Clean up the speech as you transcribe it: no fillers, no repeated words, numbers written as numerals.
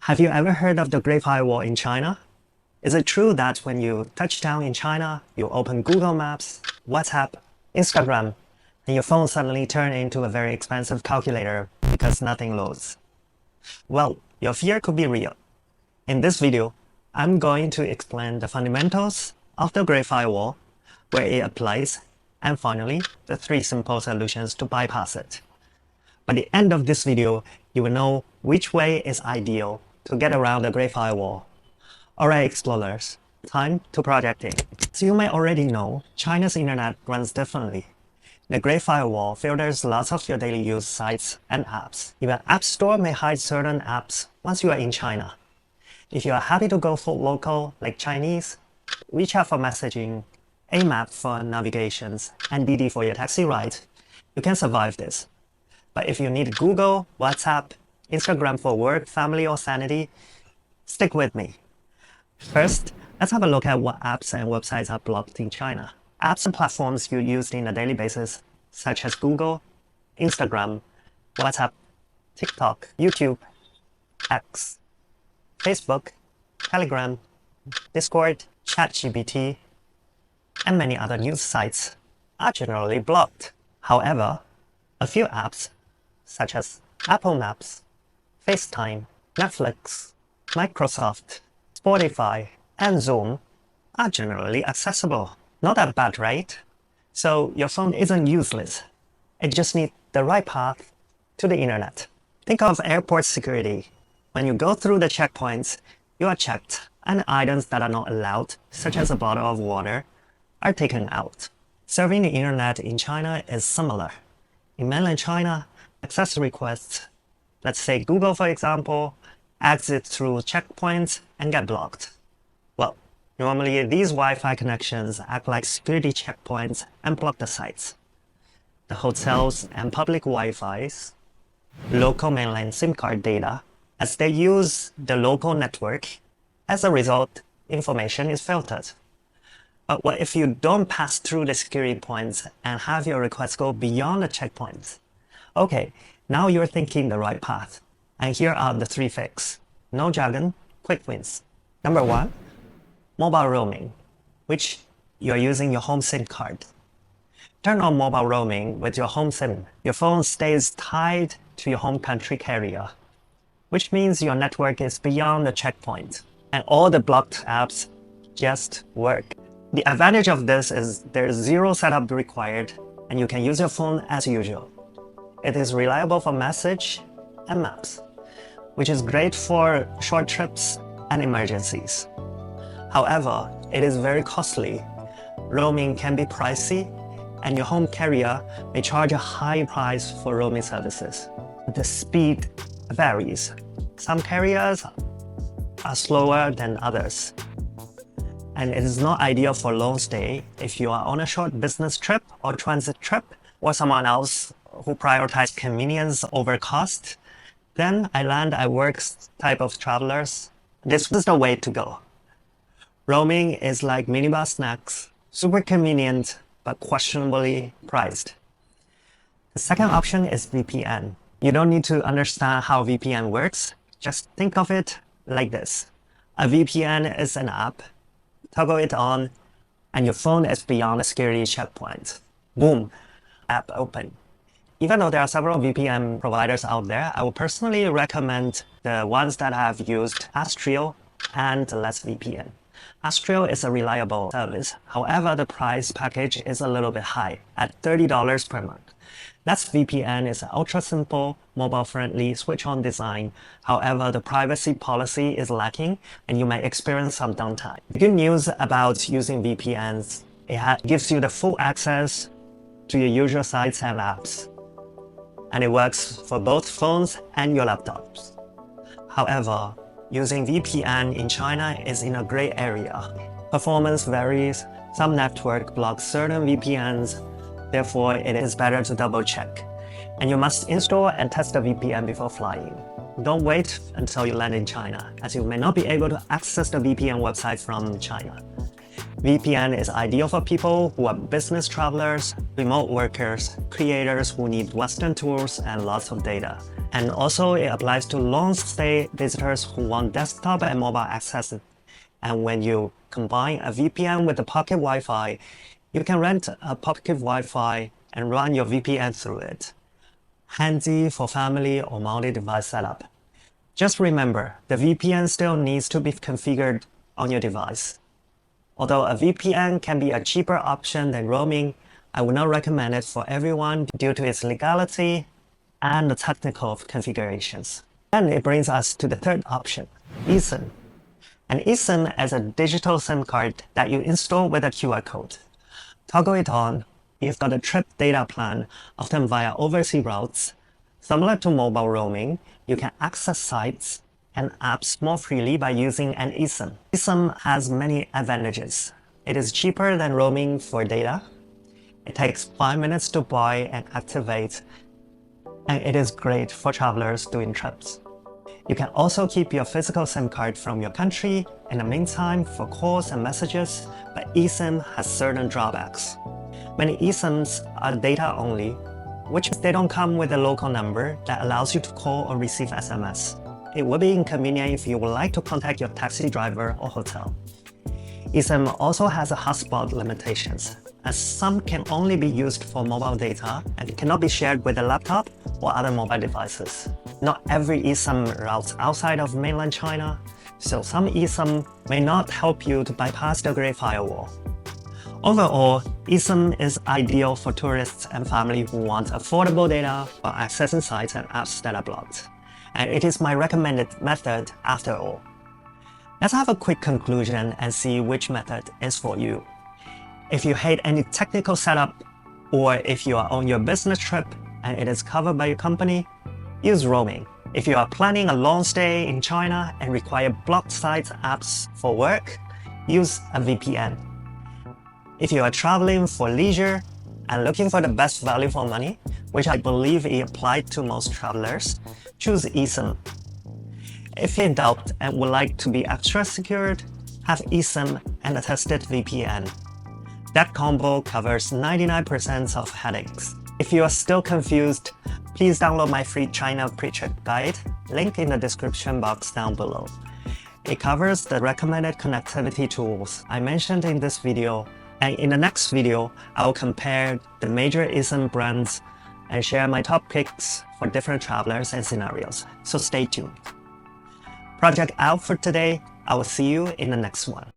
Have you ever heard of the Great Firewall in China? Is it true that when you touch down in China, you open Google Maps, WhatsApp, Instagram, and your phone suddenly turns into a very expensive calculator because nothing loads? Well, your fear could be real. In this video, I'm going to explain the fundamentals of the Great Firewall, where it applies, and finally, the 3 simple solutions to bypass it. By the end of this video, you will know which way is ideal to get around the Great Firewall. Alright, explorers, time to projecting. As you may already know, China's internet runs differently. The Great Firewall filters lots of your daily use sites and apps. Even App Store may hide certain apps once you are in China. If you are happy to go full local, like Chinese, WeChat for messaging, AMAP for navigations, and Didi for your taxi ride, you can survive this. But if you need Google, WhatsApp, Instagram for work, family, or sanity, stick with me. First, let's have a look at what apps and websites are blocked in China. Apps and platforms you use on a daily basis, such as Google, Instagram, WhatsApp, TikTok, YouTube, X, Facebook, Telegram, Discord, ChatGPT, and many other news sites are generally blocked. However, a few apps, such as Apple Maps, FaceTime, Netflix, Microsoft, Spotify, and Zoom, are generally accessible. Not that bad, right? So your phone isn't useless. It just needs the right path to the internet. Think of airport security. When you go through the checkpoints, you are checked, and items that are not allowed, such as a bottle of water, are taken out. Serving the internet in China is similar. In mainland China, access requests, let's say Google for example, exit through checkpoints and get blocked. Well, normally these Wi-Fi connections act like security checkpoints and block the sites. The hotels and public Wi-Fis, local mainland SIM card data, as they use the local network. As a result, information is filtered. But what if you don't pass through the security points and have your request go beyond the checkpoints? Okay, now you're thinking the right path. And here are the 3 fixes. No jargon, quick wins. Number 1, mobile roaming, which you're using your home SIM card. Turn on mobile roaming with your home SIM. Your phone stays tied to your home country carrier, which means your network is beyond the checkpoint, and all the blocked apps just work. The advantage of this is there's 0 setup required, and you can use your phone as usual. It is reliable for message and maps, which is great for short trips and emergencies. However, it is very costly. Roaming can be pricey, and your home carrier may charge a high price for roaming services. The speed varies. Some carriers are slower than others, and it is not ideal for long stay if you are on a short business trip or transit trip, or someone else who prioritizes convenience over cost. Then island at work type of travelers, this is the way to go. Roaming is like minibar snacks, super convenient but questionably priced. The second option is VPN. You don't need to understand how VPN works. Just think of it like this. A VPN is an app. Toggle it on, and your phone is beyond the security checkpoint. Boom, app open. Even though there are several VPN providers out there, I would personally recommend the ones that I've used, Astrio and Let's VPN. Astrio is a reliable service. However, the price package is a little bit high at $30 per month. Let's VPN is an ultra-simple, mobile-friendly, switch-on design. However, the privacy policy is lacking, and you may experience some downtime. The good news about using VPNs, it gives you the full access to your usual sites and apps, and it works for both phones and your laptops. However, using VPN in China is in a gray area. Performance varies. Some network blocks certain VPNs. Therefore, it is better to double check. And you must install and test the VPN before flying. Don't wait until you land in China, as you may not be able to access the VPN website from China. VPN is ideal for people who are business travelers, remote workers, creators who need Western tools and lots of data, And also it applies to long-stay visitors who want desktop and mobile access. And when you combine a VPN with a pocket Wi-Fi, you can rent a pocket Wi-Fi and run your VPN through it. Handy for family or multi-device setup. Just remember, the VPN still needs to be configured on your device. Although a VPN can be a cheaper option than roaming, I would not recommend it for everyone due to its legality and the technical configurations. And it brings us to the third option, eSIM. An eSIM is a digital SIM card that you install with a QR code. Toggle it on, you've got a trip data plan, often via overseas routes. Similar to mobile roaming, you can access sites and apps more freely by using an eSIM. eSIM has many advantages. It is cheaper than roaming for data. It takes 5 minutes to buy and activate, and it is great for travelers doing trips. You can also keep your physical SIM card from your country in the meantime for calls and messages, but eSIM has certain drawbacks. Many eSIMs are data only, which means they don't come with a local number that allows you to call or receive SMS. It would be inconvenient if you would like to contact your taxi driver or hotel. eSIM also has a hotspot limitations, as some can only be used for mobile data and cannot be shared with a laptop or other mobile devices. Not every eSIM routes outside of mainland China, so some eSIM may not help you to bypass the Great Firewall. Overall, eSIM is ideal for tourists and family who want affordable data while accessing sites and apps that are blocked. And it is my recommended method after all. Let's have a quick conclusion and see which method is for you. If you hate any technical setup, or if you are on your business trip and it is covered by your company, use roaming. If you are planning a long stay in China and require blocked sites apps for work, use a VPN. If you are traveling for leisure and looking for the best value for money, which I believe it applied to most travelers, choose eSIM. If you're in doubt and would like to be extra secured, have eSIM and a tested VPN. That combo covers 99% of headaches. If you are still confused, please download my free China pre-trip guide, link in the description box down below. It covers the recommended connectivity tools I mentioned in this video, and in the next video, I'll compare the major eSIM brands and share my top picks for different travelers and scenarios, so stay tuned. Project out for today. I will see you in the next one.